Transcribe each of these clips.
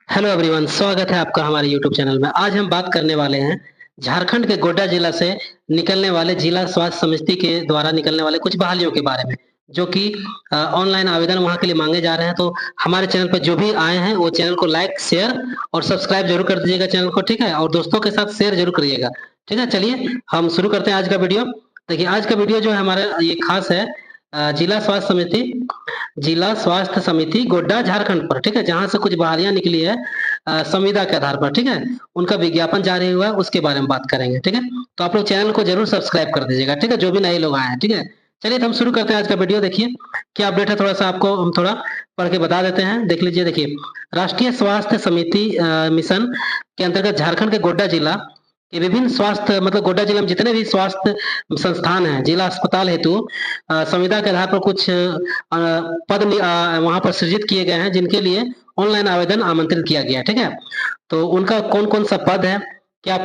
Hello everyone, स्वागत है आपका हमारे यूट्यूब चैनल में। आज हम बात करने वाले हैं झारखंड के गोड्डा जिला से निकलने वाले जिला स्वास्थ्य समिति के द्वारा निकलने वाले कुछ बहालियों के बारे में, जो कि ऑनलाइन आवेदन वहाँ के लिए मांगे जा रहे हैं। तो हमारे चैनल पर जो भी आए हैं वो चैनल को लाइक, शेयर और सब्सक्राइब जरूर कर दीजिएगा चैनल को, ठीक है? और दोस्तों के साथ शेयर जरूर करिएगा, ठीक है? चलिए हम शुरू करते हैं आज का वीडियो। देखिए, आज का वीडियो जो है हमारा ये खास है जिला स्वास्थ्य समिति गोड्डा झारखंड पर, ठीक है? जहाँ से कुछ बहालियां निकली है संविदा के आधार पर, ठीक है? उनका विज्ञापन जारी हुआ है, उसके बारे में बात करेंगे, ठीक है? तो आप लोग चैनल को जरूर सब्सक्राइब कर दीजिएगा, ठीक है? जो भी नए लोग आए हैं, ठीक है? चलिए तो हम शुरू करते हैं आज का वीडियो। देखिए क्या अपडेट है, थोड़ा सा आपको हम थोड़ा पढ़ के बता देते हैं। देख लीजिए। देखिए, राष्ट्रीय स्वास्थ्य समिति मिशन के अंतर्गत झारखंड के गोड्डा जिला के विभिन्न स्वास्थ्य मतलब गोड्डा जिला में जितने भी स्वास्थ्य संस्थान हैं, जिला अस्पताल हेतु संविदा के आधार पर कुछ पद वहां पर सृजित किए गए हैं, जिनके लिए ऑनलाइन आवेदन आमंत्रित किया गया है, ठीक है? तो उनका कौन कौन सा पद है, क्या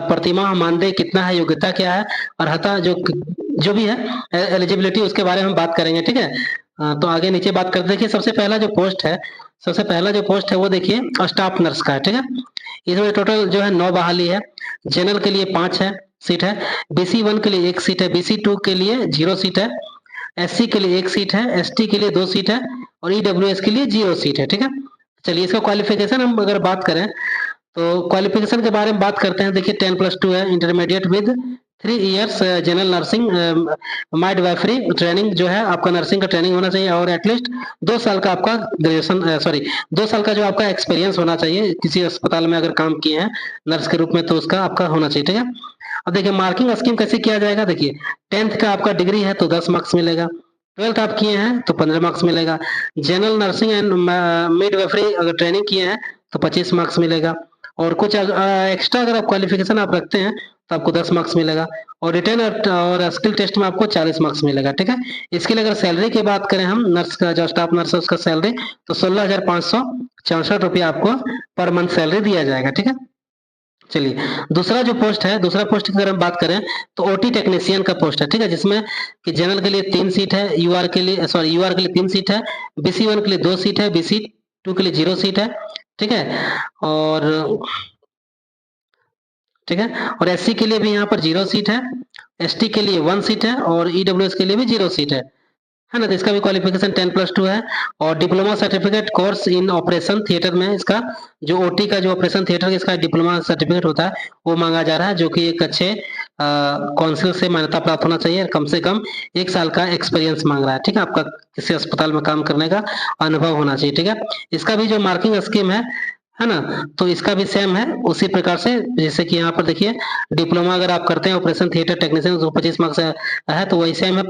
प्रतिमाह मानदेय कितना है, योग्यता क्या है, अर्हता जो भी है, एलिजिबिलिटी, उसके बारे में हम बात करेंगे, ठीक है? तो आगे नीचे बात करते। देखिए सबसे पहला जो पोस्ट है वो देखिए स्टाफ नर्स का है, ठीक है? इसमें टोटल जो है 9 बहाली है। जनरल के लिए 5 है सीट है, BC1 के लिए 1 सीट है, BC2 के लिए 0 सीट है, SC के लिए 1 सीट है, ST के लिए 2 सीट है और EWS के लिए 0 सीट है, ठीक है? चलिए इसका क्वालिफिकेशन हम अगर बात करें तो क्वालिफिकेशन के बारे में बात करते हैं। देखिए 10+2 है, intermediate with 3 years general nursing midwifery training जो है आपका नर्सिंग का ट्रेनिंग होना चाहिए, और एटलीस्ट 2 साल का आपका ग्रेजुएशन 2 साल का जो आपका एक्सपीरियंस होना चाहिए किसी अस्पताल में अगर काम किए हैं नर्स के रूप में, तो उसका आपका होना चाहिए, ठीक है? अब देखिए मार्किंग स्कीम कैसे किया जाएगा। देखिए 10th का आपका डिग्री है तो 10 मार्क्स मिलेगा, 12th आप किए हैं तो 15 मार्क्स मिलेगा, जनरल नर्सिंग एंड मिडवाइफरी अगर ट्रेनिंग किए हैं तो 25 मार्क्स मिलेगा, और कुछ एक्स्ट्रा अगर आप क्वालिफिकेशन आप रखते हैं तो आपको 10 मार्क्स मिलेगा, और रिटर्न और स्किल टेस्ट में आपको 40 मार्क्स मिलेगा, ठीक है? इसके लिए अगर सैलरी की बात करें हम, नर्स का जो स्टाफ नर्स है उसका सैलरी तो 16,564 रुपया आपको पर मंथ सैलरी दिया जाएगा, ठीक है? चलिए दूसरा पोस्ट की अगर हम बात करें तो ओटी टेक्नीशियन का पोस्ट है, ठीक है? जिसमें कि जनरल के लिए 3 सीट है, यूआर के लिए 3 सीट है, BC1 के लिए 2 सीट है, BC2 के लिए 0 सीट है, ठीक है? और ठीक है, और SC के लिए भी यहाँ पर 0 सीट है, ST के लिए 1 सीट है और EWS के लिए भी 0 सीट है ना? तो इसका भी क्वालिफिकेशन 10+2 है, और diploma certificate course in operation theatre में इसका जो ओटी का जो ऑपरेशन थिएटर का इसका डिप्लोमा सर्टिफिकेट होता है वो मांगा जा रहा है, जो कि एक अच्छे काउंसिल से मान्यता प्राप्त होना चाहिए, कम से कम 1 साल का एक्सपीरियंस मांग रहा है, ठीक है? आपका किसी अस्पताल में काम करने का अनुभव होना चाहिए, ठीक है? इसका भी जो मार्किंग स्कीम है ना, तो इसका भी सेम है उसी प्रकार से, जैसे कि यहाँ पर देखिए डिप्लोमा अगर आप करते हैं ऑपरेशन थिएटर टेक्नीशियन तो 25 मार्क्स है, तो वही सेम है,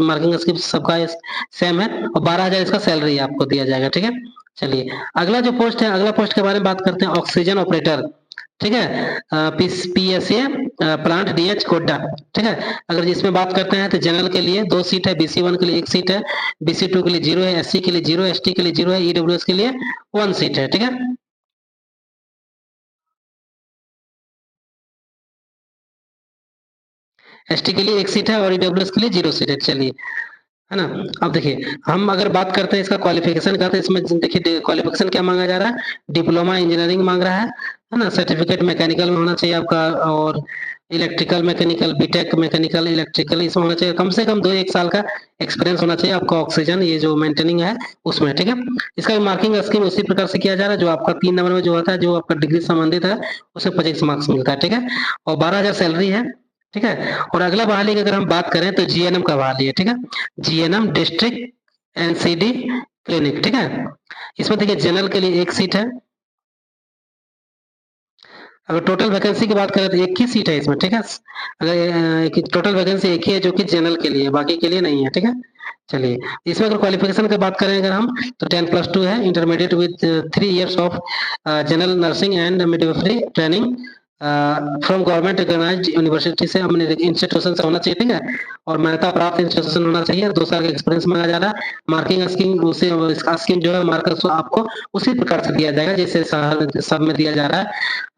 मार्किंग स्कीम सबका सेम है, और 12,000 इसका सैलरी आपको दिया जाएगा, ठीक है? चलिए अगला पोस्ट के बारे में बात करते हैं, ऑक्सीजन ऑपरेटर, ठीक है? PSA प्लांट DH गोड्डा, ठीक है? अगर जिसमें बात करते हैं तो जनरल के लिए 2 सीट है, BC1 के लिए 1 सीट है, BC2 के लिए 0 है, SC के लिए 0, ST के लिए 0 है, EWS के लिए 1 सीट है, ठीक है? ST के लिए 1 सीट है और EWS के लिए 0 सीट है। चलिए, है ना? अब देखिए हम अगर बात करते हैं इसका क्वालिफिकेशन का, तो इसमें देखिए क्वालिफिकेशन क्या मांगा जा रहा है, डिप्लोमा इंजीनियरिंग मांग रहा है ना? सर्टिफिकेट मैकेनिकल में होना चाहिए आपका, और electrical mechanical, BTech mechanical electrical इसमें होना चाहिए, कम से कम 2-1 साल का एक्सपीरियंस होना चाहिए आपका ऑक्सीजन ये जो मेंटेनिंग है उसमें, ठीक है? इसका मार्किंग स्कीम उसी प्रकार से किया जा रहा है, जो आपका 3 नंबर में जो होता है, जो आपका डिग्री संबंधित है उसमें 25 मार्क्स मिलता है, ठीक है? और 12,000 सैलरी है, ठीक है? और अगला बहाली की अगर हम बात करें तो GNM का बहाली है, ठीक है? GNM डिस्ट्रिक्ट NCD क्लिनिक, ठीक है? इसमें देखिए जनरल के लिए 1 सीट है, अगर टोटल वैकेंसी की बात करें तो 1 ही सीट है इसमें, ठीक है? अगर टोटल वैकेंसी 1 ही है जो कि जनरल के लिए, बाकी के लिए नहीं है, ठीक है? चलिए इसमें अगर क्वालिफिकेशन की बात करें अगर हम तो 10+2 है, intermediate with 3 years of general nursing and midwifery training from government recognised university से, हमने इंस्टीट्यूशन से होना चाहिए, ठीक है? और मान्यता प्राप्त इंस्टीट्यूशन होना चाहिए, 2 साल का एक्सपीरियंस मांगा जा रहा है। मार्किंग स्कीम उसे इसका स्कीम जो है मार्कर्स आपको उसी प्रकार से दिया जाएगा जैसे सब में दिया जा रहा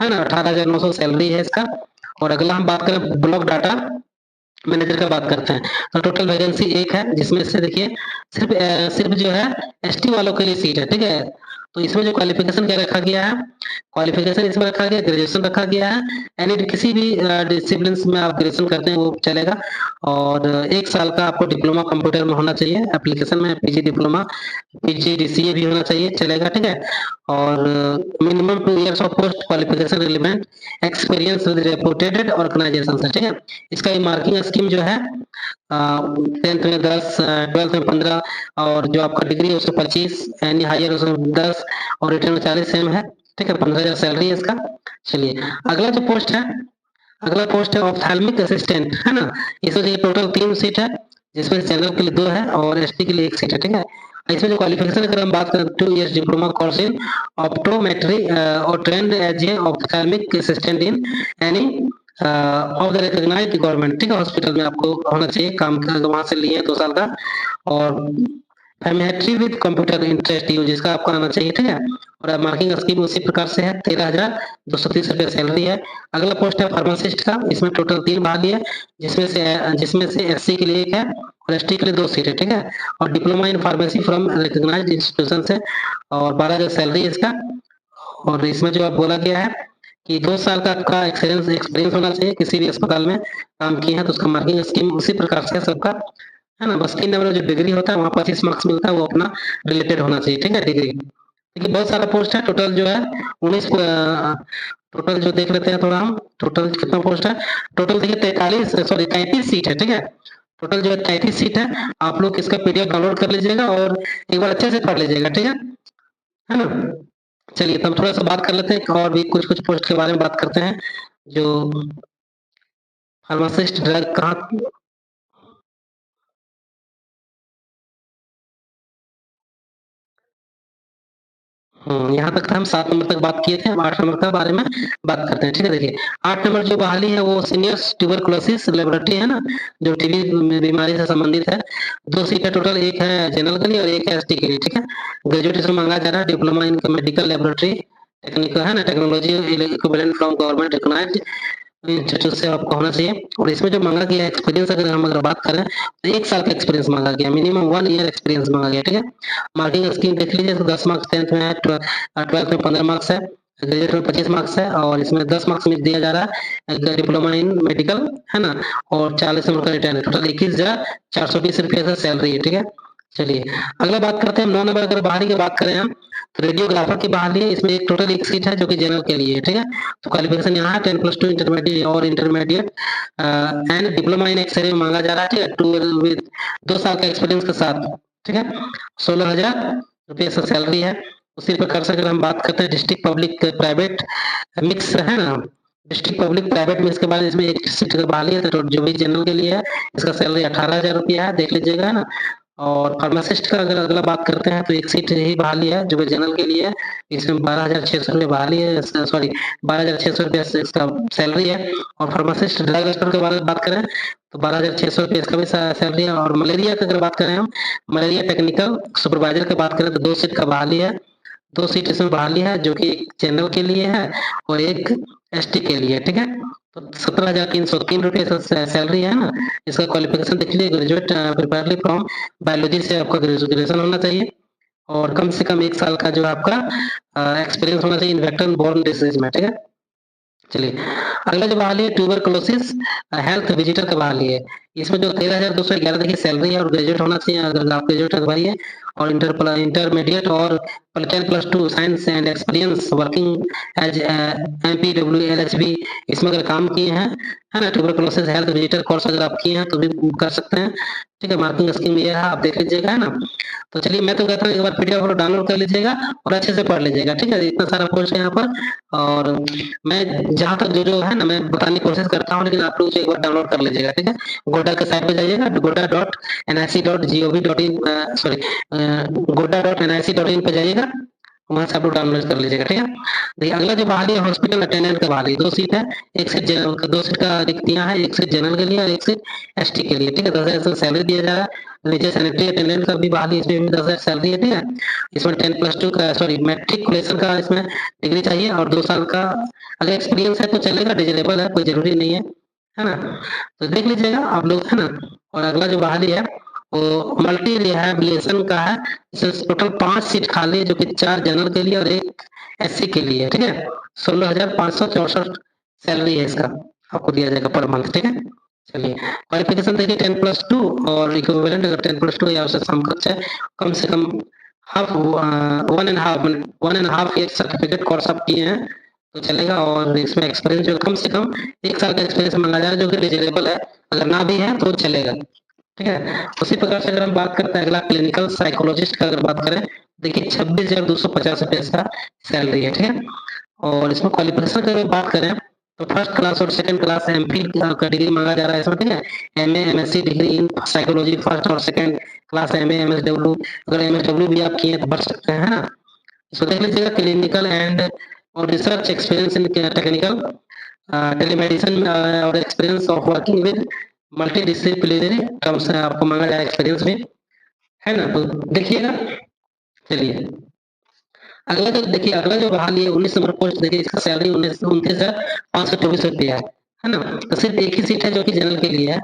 है ना? 18,900 सैलरी है इसका। और अगला हम बात करें ब्लॉक डाटा मैनेजर का बात करते हैं, तो टोटल वैकेंसी 1 है, जिसमें से देखिए सिर्फ जो है ST वालों के लिए सीट है, ठीक है? तो इसमें जो क्वालिफिकेशन क्या रखा गया है, क्वालिफिकेशन इसमें रखा गया ग्रेजुएशन रखा गया है। एनी किसी भी डिसिप्लिन में आप ग्रेजुएशन करते हैं वो चलेगा। और 1 साल का आपको डिप्लोमा कंप्यूटर में होना चाहिए, एप्लीकेशन में पीजी डिप्लोमा, पीजीडीसीए भी होना चाहिए, चलेगा, ठीक है। और minimum 2 years of post qualification relevant experience with reputed organisation से, ठीक है। इसका ये मार्किंग स्कीम जो है 10th में 10, 12th में 15 और जो आपका डिग्री है उसमें 25, यानी हायर उसमें 10 और रिटर्न में 40 सेम है, ठीक है। 15,000 सैलरी है इसका। चलिए अगला जो पोस्ट है, अगला पोस्ट है ऑप्थेल्मिक असिस्टेंट, है ना। इसमें टोटल 3 सीट है, जिसमें जनरल के लिए 2 है और एसटी के लिए 1 सीट है, ठीक है। इसमें जो क्वालिफिकेशन अगर हम बात करें 2 years diploma course in optometry और trained as a ophthalmic assistant in any of the recognised government, ठीक है, हॉस्पिटल में आपको होना चाहिए काम का, वहां से लिए 2 साल का। और familiarity with computer interest you जिसका आपको आना चाहिए, ठीक है। और मार्किंग स्कीम उसी प्रकार से है, 13,230 रुपये सैलरी है। अगला पोस्ट है फार्मासिस्ट का, इसमें टोटल 3 भाग है, जिसमें से एससी के लिए 1 है और एसटी के लिए 2 सीट है, ठीक है। और diploma in pharmacy from recognised institution से और 12,000 सैलरी है इसका। और इसमें जो बोला गया है कि 2 साल का आपका एक्सपीरियंस होना चाहिए, किसी भी अस्पताल में काम किए हैं तो उसका मार्किंग स्कीम उसी प्रकार से सबका, है ना। बस 3 नंबर जो डिग्री होता है वहाँ 25 मार्क्स मिलता है, वो अपना रिलेटेड होना चाहिए, ठीक है, डिग्री। देखिए बहुत सारा पोस्ट है, टोटल जो है 19 टोटल जो देख लेते हैं थोड़ा हम, टोटल कितना पोस्ट है। टोटल देखिए 33 सीट है, ठीक है। टोटल जो है 33 सीट है। आप लोग इसका पीडीएफ डाउनलोड कर लीजिएगा और एक बार अच्छे से पढ़ लीजिएगा, ठीक है ना। चलिए तब थोड़ा सा बात कर लेते हैं और भी कुछ पोस्ट के बारे में बात करते हैं। जो फार्मासिस्ट ड्रग कहाँ, यहाँ तक हम 7 नंबर तक बात किए थे, अब 8 नंबर के बारे में बात करते हैं, ठीक है। देखिए 8 नंबर जो बहाली है वो सीनियर ट्यूबरकुलोसिस लेबोरेटरी है ना, जो टीबी बीमारी से संबंधित है। 2 सीट है टोटल, 1 है जनरल के लिए और 1 है एसटी के लिए, ठीक है। ग्रेजुएट इसमें मांगा जा रहा है, diploma in medical laboratory technical, है ना, technology equivalent from government recognised institute से आपको होना चाहिए। और इसमें जो मांगा गया एक्सपीरियंस अगर बात करें तो 1 साल का एक्सपीरियंस मांगा गया, मिनिमम 1 ईयर एक्सपीरियंस मांगा गया, ठीक है। मार्किंग स्कीम देख लीजिए, 10 मार्क्स 10th में है, 12th में 15 मार्क्स है, ग्रेजुएट में 25 मार्क्स है और इसमें 10 मार्क्स में दिया जा रहा है डिप्लोमा इन मेडिकल, है ना। और 40 नंबर का रिटर्न, टोटल 21,420 रुपये से सैलरी है, ठीक है। चलिए अगला बात करते हैं 9 नंबर, अगर बाहरी की बात करें हम तो रेडियोग्राफर की बहाली है। इसमें एक टोटल 1 सीट है जो कि जनरल के लिए है, ठीक है। तो क्वालिफिकेशन यहाँ है 10+2 इंटरमीडिएट और intermediate and diploma in X-ray में मांगा जा रहा है, ठीक है, 2 विद 2 साल का एक्सपीरियंस के साथ, ठीक है। 16,000 रुपये से सैलरी है। उसी प्रकार से अगर हम बात करते हैं डिस्ट्रिक्ट पब्लिक प्राइवेट मिक्स, है ना, डिस्ट्रिक्ट पब्लिक प्राइवेट मिक्स के बाद इसमें 1 सीट की बहाली है, तो जो भी जनरल के लिए है इसका सैलरी 18,000 रुपया है, देख लीजिएगा, है ना। और फार्मासिस्ट का अगर अगला बात करते हैं तो 1 सीट ही बहाली है जो कि जनरल के लिए है, इसमें 12,600 रुपये बहाली है, सॉरी 12,600 रुपये इसका सैलरी है। और फार्मासिस्ट ड्रग स्टोर के बारे में बात करें तो 12,600 रुपये इसका भी सैलरी है। और मलेरिया की अगर बात करें हम, मलेरिया टेक्निकल सुपरवाइजर की बात करें तो 2 सीट का बहाली है, 2 सीट इसमें बहाली है जो कि एक जनरल के लिए है और एक एसटी के लिए, ठीक है। तो 17,303 रुपये सैलरी है ना। इसका क्वालिफिकेशन देख लीजिए, ग्रेजुएट प्रिपेयरली फ्रॉम बायोलॉजी से आपका ग्रेजुएशन होना चाहिए और कम से कम 1 साल का जो आपका एक्सपीरियंस होना चाहिए इन वेक्टर बोर्न डिसीज में, ठीक है। चलिए अगला जो बहाली है ट्यूबरकुलोसिस हेल्थ विजिटर का बहाली है। इसमें जो 13,211 देखिए सैलरी है और ग्रेजुएट होना चाहिए, अगर आप ग्रेजुएट है तो भाई है। और इंटरमीडिएट और 10+2 science and experience working as MPWLHB इसमें अगर काम किए हैं, है ना, ट्यूबरकुलोसिस हेल्थ विजिटर कोर्स अगर आप किए हैं तो भी कर सकते हैं, ठीक है। मार्किंग स्कीम ये है, आप देख लीजिएगा, है ना। तो चलिए मैं तो कहता हूँ एक बार पीडीएफ डाउनलोड कर लीजिएगा और अच्छे से पढ़ लीजिएगा, ठीक है। इतना सारा पोस्ट है यहाँ पर और मैं जहाँ तक जो है ना मैं बताने की कोशिश करता हूँ, लेकिन आप लोग एक बार डाउनलोड कर लीजिएगा, ठीक है। गोड्डा के साइट पे जाइएगा, goda.nic.gov.in सॉरी goda.nic.in पे जाइएगा, वहां से आप लोग डाउनलोड कर लीजिएगा, ठीक है। देखिए अगला जो बहाली है हॉस्पिटल अटेंडेंट का बहाली, 2 सीट है, 1 सीट जनरल का, 2 सीट का रिक्तियां है, 1 सीट जनरल के लिए और 1 सीट एसटी के लिए, ठीक है। 10,000 सैलरी दिया जा रहा है। नीचे सैनिटरी अटेंडेंट का भी बहाली, इसमें भी 10,000 सैलरी है, ठीक है। इसमें 10+2 का सॉरी मैट्रिकुलेशन का इसमें डिग्री चाहिए और 2 साल का अगर एक्सपीरियंस है तो चलेगा, डिजेबल है, कोई जरूरी नहीं है ना। तो देख लीजिएगा आप लोग, है ना। और अगला जो बहाली है वो मल्टी रिहैबिलिटेशन का है। इसमें टोटल 5 सीट खाली है, जो कि 4 जनरल के लिए और 1 एससी के लिए है, ठीक है। 16,564 सैलरी है इसका, आपको दिया जाएगा पर मंथ, ठीक है। चलिए, क्वालिफिकेशन देखिए 10+2 और इक्विवेलेंट अगर 10+2 या उससे समकक्ष है, कम से कम हाफ 1.5 ईयर सर्टिफिकेट कोर्स आप किए हैं तो चलेगा, और इसमें एक्सपीरियंस जो कम से कम 1 साल का एक्सपीरियंस मांगा जा रहा है, जो कि डिजरेबल है, अगर ना भी है तो चलेगा, ठीक है। उसी प्रकार से अगर हम बात करते हैं अगला क्लिनिकल साइकोलॉजिस्ट का अगर बात करें, देखिए 26,250 रुपये इसका सैलरी है, ठीक है। और इसमें क्वालिफिकेशन की अगर बात करें तो फर्स्ट क्लास और सेकंड क्लास एमफिल का डिग्री मांगा जा रहा है इसमें, ठीक है। MA MSc degree in psychology first और सेकंड क्लास एमए एमएसडब्ल्यू, अगर एमएसडब्ल्यू भी आप किए तो भर सकते हैं, है ना। इसको देख लीजिएगा, क्लिनिकल एंड और research experience in technical telemedicine और experience of working with multidisciplinary terms आपको मांगा जाएगा एक्सपीरियंस में, है ना। तो देखिएगा, चलिए अगला जो देखिए, अगला जो बहाली है 19 नंबर पोस्ट, देखिए इसका सैलरी 29,524 रुपया है ना। तो सिर्फ एक ही सीट है जो कि जनरल के लिए है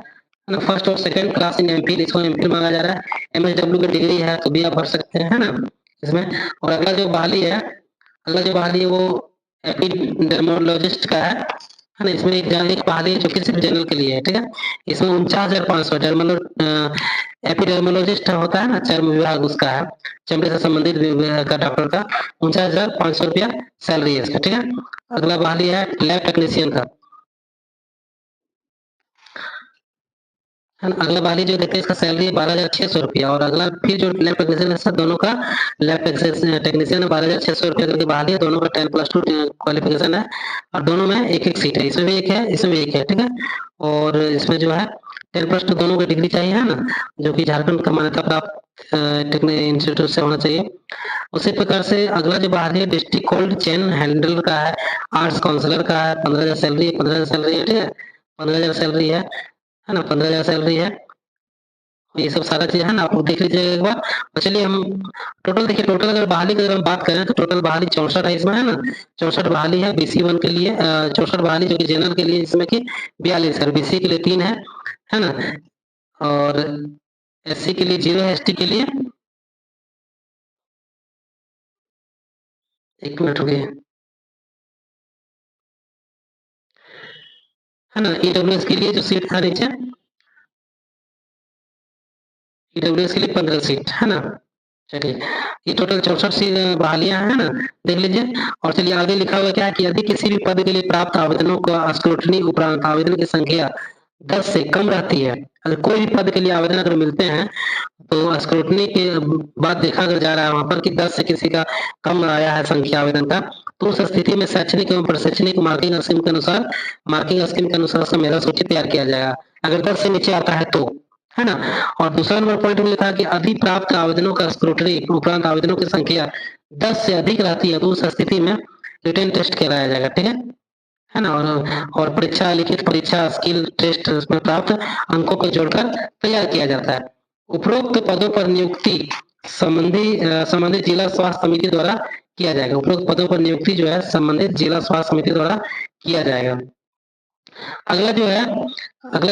ना। फर्स्ट और सेकंड क्लास इन एमफिल, इसको एमफिल मांगा जा रहा है। एमएसडब्ल्यू की डिग्री है तो भी आप भर सकते हैं, है ना इसमें। और अगला जो बहाली है, वो एपिडेमियोलॉजिस्ट का है ना। इसमें एक बहाली है जो कि सिर्फ जनरल के लिए है, ठीक है। इसमें 49,500 एपिडेमियोलॉजिस्ट होता है ना, चर्म विभाग उसका है, चमड़े से संबंधित विभाग का डॉक्टर का 49,500 रुपया सैलरी है इसका, ठीक है। अगला बहाली है लैब टेक्नीशियन का, है ना। अगला बहाली जो देखते हैं इसका सैलरी है 12,600 रुपया, और अगला फिर जो लैब टेक्नीशियन है, दोनों का लैब टेक्नीशियन है 12,600 रुपया करके बहाली है, दोनों का 10+2 क्वालिफिकेशन है, और दोनों में एक एक सीट है, इसमें भी एक है, इसमें भी एक है, ठीक है। और इसमें जो है 10+2 दोनों की डिग्री चाहिए, है ना, जो कि झारखंड का मान्यता प्राप्त इंस्टीट्यूट से होना चाहिए। उसी प्रकार से अगला जो बाहर है डिस्ट्रिक्ट कोल्ड चेन हैंडलर का है, आर्ट्स काउंसलर का है, 15,000 सैलरी है, 15,000 सैलरी है, ठीक है। 15,000 सैलरी है ना, 15,000 सैलरी है। ये सब सारा चीज है ना, आप लोग देख लीजिएगा एक बार। और चलिए हम टोटल देखिए, टोटल अगर बहाली की अगर हम बात करें तो टोटल बहाली 64 है इसमें, है ना। 64 बहाली है BC1 के लिए, 64 बहाली जो कि जनरल के लिए, इसमें की 42 है, BC के लिए 3 है ना। और SC के लिए 0 है, ST के लिए 1 मिनट रुकिए, है ना। EWS के लिए जो सीट था नीचे, EWS के लिए 15 सीट, है ना। चलिए, ये टोटल 64 सी बहालियां हैं ना, देख लीजिए। और चलिए आगे लिखा हुआ क्या है कि यदि किसी भी पद के लिए प्राप्त आवेदनों का स्क्रूटनी उपरांत आवेदन की संख्या 10 से कम रहती है, अगर कोई भी पद के लिए आवेदन अगर मिलते हैं तो स्क्रूटनी के बाद देखा अगर जा रहा है वहां पर कि 10 से किसी का कम आया है संख्या आवेदन का, तो उस स्थिति में शैक्षणिक एवं प्रशैक्षणिक मार्किंग स्कीम के अनुसार उसका मेधा सूची तैयार किया जाएगा, अगर 10 से नीचे आता है तो, है ना। और दूसरा नंबर पॉइंट में लिखा कि अधिक प्राप्त आवेदनों का स्क्रूटनी उपरांत आवेदनों की संख्या 10 से अधिक रहती है तो उस स्थिति में रिटन टेस्ट कराया जाएगा, ठीक है ना। और परीक्षा, लिखित परीक्षा, स्किल टेस्ट में प्राप्त अंकों को जोड़कर तैयार किया जाता है। उपरोक्त पदों पर नियुक्ति संबंधित जिला स्वास्थ्य समिति द्वारा किया जाएगा। उपरोक्त पदों पर नियुक्ति जो है संबंधित जिला स्वास्थ्य समिति द्वारा किया जाएगा। अगला जो है अगला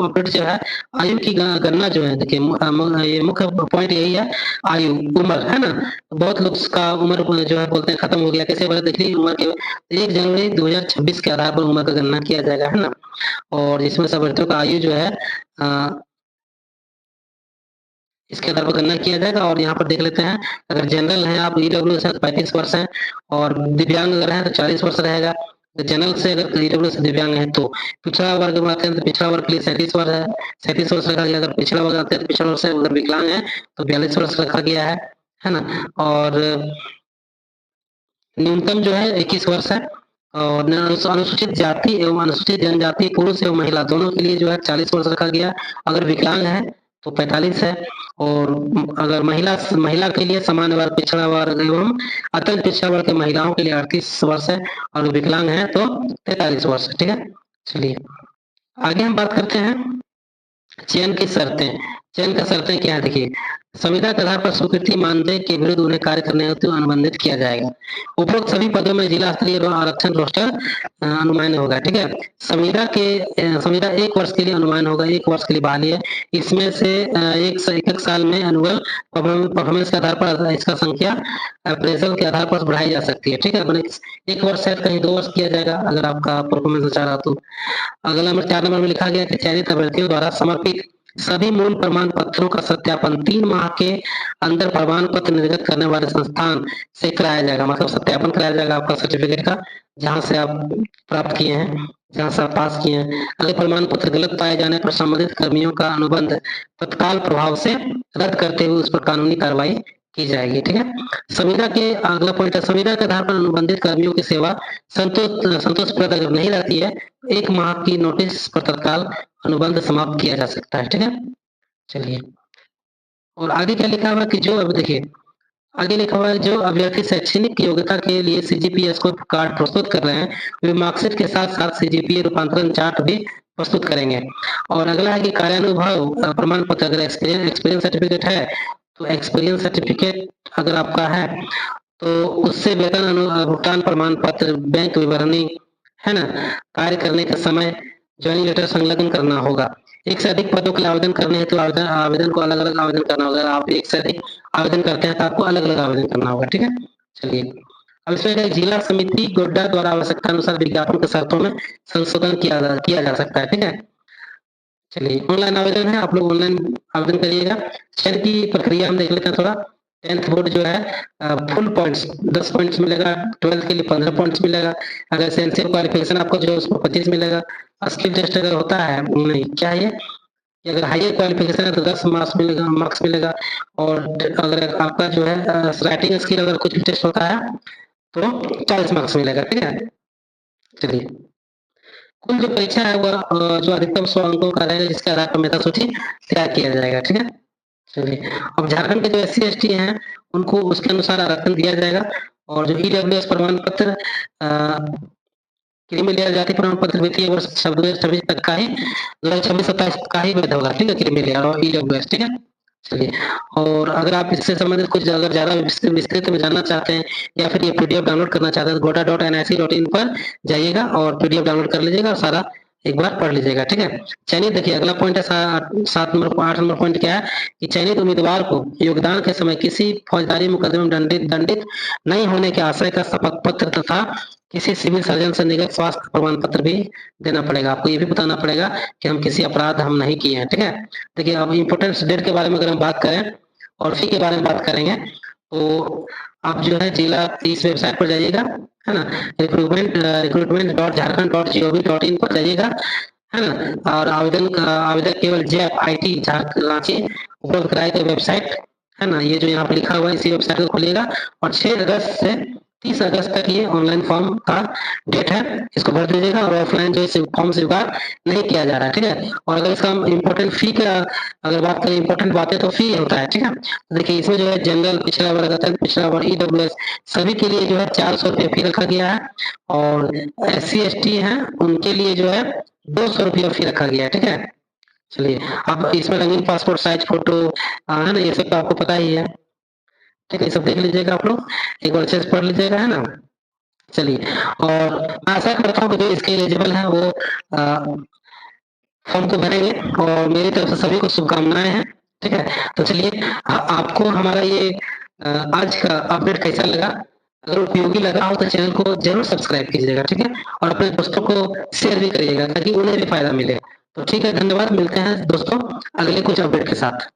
अपडेट जो है आयु की गणना जो है, देखिए ये मुख्य पॉइंट यही है, आयु, उम्र, है ना। बहुत लोग का उम्र जो है बोलते हैं खत्म हो गया, कैसे बोले देखिए, उम्र के 1 जनवरी 2026 के आधार पर उम्र का गणना किया जाएगा, है ना। और इसमें सब अभ्यर्थियों का आयु जो है इसके आधार पर गणना किया जाएगा। और यहाँ पर देख लेते हैं, अगर जनरल है आप, ईडब्ल्यू से 35 वर्ष है, और दिव्यांग अगर है तो 40 वर्ष रहेगा। तो जनरल से अगर ईडब्ल्यू से दिव्यांग है तो पिछड़ा वर्ग में आते हैं तो पिछड़ा वर्ग के लिए 37 वर्ष रखा गया। अगर पिछड़ा वर्ग आते हैं तो पिछड़ा वर्ष से अगर विकलांग है तो 42 वर्ष रखा गया है ना। और न्यूनतम जो है 21 वर्ष है। और अनुसूचित जाति एवं अनुसूचित जनजाति पुरुष एवं महिला दोनों के लिए जो है 40 वर्ष रखा गया। अगर विकलांग है तो 45 है। और अगर महिला के लिए सामान्य वर्ग, पिछड़ा वर्ग एवं अत्यंत पिछड़ा वर्ग के महिलाओं के लिए 38 वर्ष है, और विकलांग है तो 43 वर्ष है, ठीक है। चलिए आगे हम बात करते हैं चयन की शर्तें। चयन का शर्तें क्या है देखिए, संविदा के आधार पर स्वीकृति मानदेय के विरुद्ध उन्हें कार्य करने हेतु अनुबंधित किया जाएगा। उपरोक्त सभी पदों में जिला स्तरीय आरक्षण रोस्टर अनुमान होगा, ठीक है। संविदा 1 वर्ष के लिए अनुमान होगा, 1 वर्ष के लिए बहाली है। इसमें से एक साल में एनुअल परफॉर्मेंस के आधार पर इसका संख्या अप्रेजल के आधार पर बढ़ाई जा सकती है, ठीक है। मैंने 1 वर्ष शायद कहीं 2 वर्ष किया जाएगा अगर आपका परफॉर्मेंस अच्छा रहा तो। अगला नंबर 4 नंबर में लिखा गया कि चयनित अभ्यर्थियों द्वारा समर्पित सभी मूल प्रमाण पत्रों का सत्यापन 3 माह के अंदर प्रमाण पत्र निर्गत करने वाले संस्थान से कराया जाएगा। मतलब सत्यापन कराया जाएगा आपका सर्टिफिकेट का, जहां से आप प्राप्त किए हैं, जहां से आप पास किए हैं। अगर प्रमाण पत्र गलत पाए जाने पर संबंधित कर्मियों का अनुबंध तत्काल प्रभाव से रद्द करते हुए उस पर कानूनी कार्रवाई की जाएगी, ठीक है। संविदा के अगला पॉइंट है, संविदा के आधार पर अनुबंधित कर्मियों की सेवा संतोषप्रद अगर नहीं रहती है, 1 माह की नोटिस पर तत्काल अनुबंध समाप्त किया जा सकता है, ठीक है। चलिए, और आगे क्या लिखा हुआ है कि जो अब देखिए, आगे लिखा हुआ है जो अभ्यर्थी शैक्षणिक योग्यता के लिए सीजीपीए स्कोर कार्ड प्रस्तुत कर रहे हैं, वे मार्कशीट के साथ साथ सीजीपीए रूपांतरण चार्ट भी प्रस्तुत करेंगे। और अगला है कि कार्यानुभव प्रमाण पत्र, अगर एक्सपीरियंस सर्टिफिकेट है तो एक्सपीरियंस सर्टिफिकेट अगर आपका है तो उससे वेतन भुगतान प्रमाण पत्र, बैंक विवरणी, है ना, कार्य करने के समय ज्वाइनिंग लेटर संलग्न करना होगा। एक से अधिक पदों के लिए आवेदन करने हेतु आवेदन को अलग-अलग आवेदन करना होगा। अगर आप एक से अधिक आवेदन करते हैं तो आपको अलग-अलग आवेदन करना होगा, ठीक है। चलिए, अब इसमें जिला समिति गोड्डा द्वारा आवश्यकता अनुसार विज्ञापन के शर्तों में संशोधन किया जा सकता है, ठीक है। चलिए, ऑनलाइन आवेदन है, आप लोग ऑनलाइन आवेदन करिएगा। चयन की प्रक्रिया हम देख लेते हैं थोड़ा। 10th बोर्ड जो है फुल पॉइंट्स 10 पॉइंट्स मिलेगा, 12th के लिए 15 पॉइंट्स मिलेगा। अगर एसेंशियल क्वालिफिकेशन आपको जो है उसमें 25 मिलेगा। स्किल टेस्ट अगर होता है, नहीं क्या है ये, अगर हायर क्वालिफिकेशन है तो 10 मार्क्स मिलेगा। और अगर आपका जो है राइटिंग स्किल अगर कुछ भी टेस्ट होता है तो 40 मार्क्स मिलेगा, ठीक है। चलिए, कुल जो परीक्षा है वह जो अधिकतम 100 अंकों का रहेगा, जिसके आधार पर मेधा सूची तैयार किया जाएगा, ठीक है। चलिए, अब झारखंड के जो SC/ST हैं उनको उसके अनुसार आरक्षण दिया जाएगा। और जो ईडब्ल्यूएस प्रमाण पत्र क्रीमी लेयर जाति प्रमाण पत्र वित्तीय वर्ष 26 तक का ही 26-27 का ही वैध होगा, ठीक है, क्रीमी लेयर और ईडब्ल्यूएस, ठीक है। चलिए, और अगर आप इससे संबंधित कुछ अगर ज़्यादा विस्तृत में जानना चाहते हैं या फिर ये पीडीएफ डाउनलोड करना चाहते हैं तो goda.nic.in पर जाइएगा और पीडीएफ डाउनलोड कर लीजिएगा और सारा एक बार पढ़ लीजिएगा, ठीक है। चयनित देखिए अगला पॉइंट है 8 नंबर पॉइंट क्या है कि चयनित उम्मीदवार को योगदान के समय किसी फौजदारी मुकदमे में दंडित नहीं होने के आशय का शपथ पत्र तथा किसी सिविल सर्जन से निर्गत स्वास्थ्य प्रमाण पत्र भी देना पड़ेगा। आपको ये भी बताना पड़ेगा कि हम किसी अपराध हम नहीं किए हैं, ठीक है। देखिए, अब इम्पोर्टेंस डेट के बारे में अगर हम बात करें और फी के बारे में बात करेंगे तो आप जो है जिला इस वेबसाइट पर जाइएगा, है ना, recruitment.jharkhand.gov.in पर जाइएगा, है ना। और आवेदक केवल JEF IT रांची उपलब्ध कराई गई वेबसाइट, है ना, ये जो यहाँ पे लिखा हुआ है इसी वेबसाइट को खोलिएगा। और 6 अगस्त से 30 अगस्त तक ये ऑनलाइन फॉर्म का डेट है, इसको भर दीजिएगा। और ऑफलाइन जो है फॉर्म स्वीकार नहीं किया जा रहा है, ठीक है। और अगर इसका इम्पोर्टेंट फी का अगर बात करें, इम्पोर्टेंट बातें तो फी होता है, ठीक है। तो देखिए, इसमें जो है जनरल पिछड़ा वर्ग, अत्यंत पिछड़ा वर्ग, ईडब्ल्यूएस सभी के लिए जो है 400 रुपये फी रखा गया है। और SC/ST हैं उनके लिए जो है 200 रुपया फी रखा गया है, ठीक है। चलिए, अब इसमें रंगीन पासपोर्ट साइज फोटो है ना, ये सब तो आपको पता ही है, ठीक है। ये सब देख लीजिएगा आप लोग, एक बार अच्छे से पढ़ लीजिएगा, है ना। चलिए, और मैं आशा करता हूँ कि जो इसके एलिजिबल हैं वो फॉर्म को भरेंगे और मेरी तरफ से सभी को शुभकामनाएं हैं, ठीक है। तो चलिए, आपको हमारा ये आज का अपडेट कैसा लगा? अगर उपयोगी लगा हो तो चैनल को जरूर सब्सक्राइब कीजिएगा, ठीक है। और अपने दोस्तों को शेयर भी करिएगा ताकि उन्हें भी फायदा मिले। तो ठीक है, धन्यवाद, मिलते हैं दोस्तों अगले कुछ अपडेट के साथ।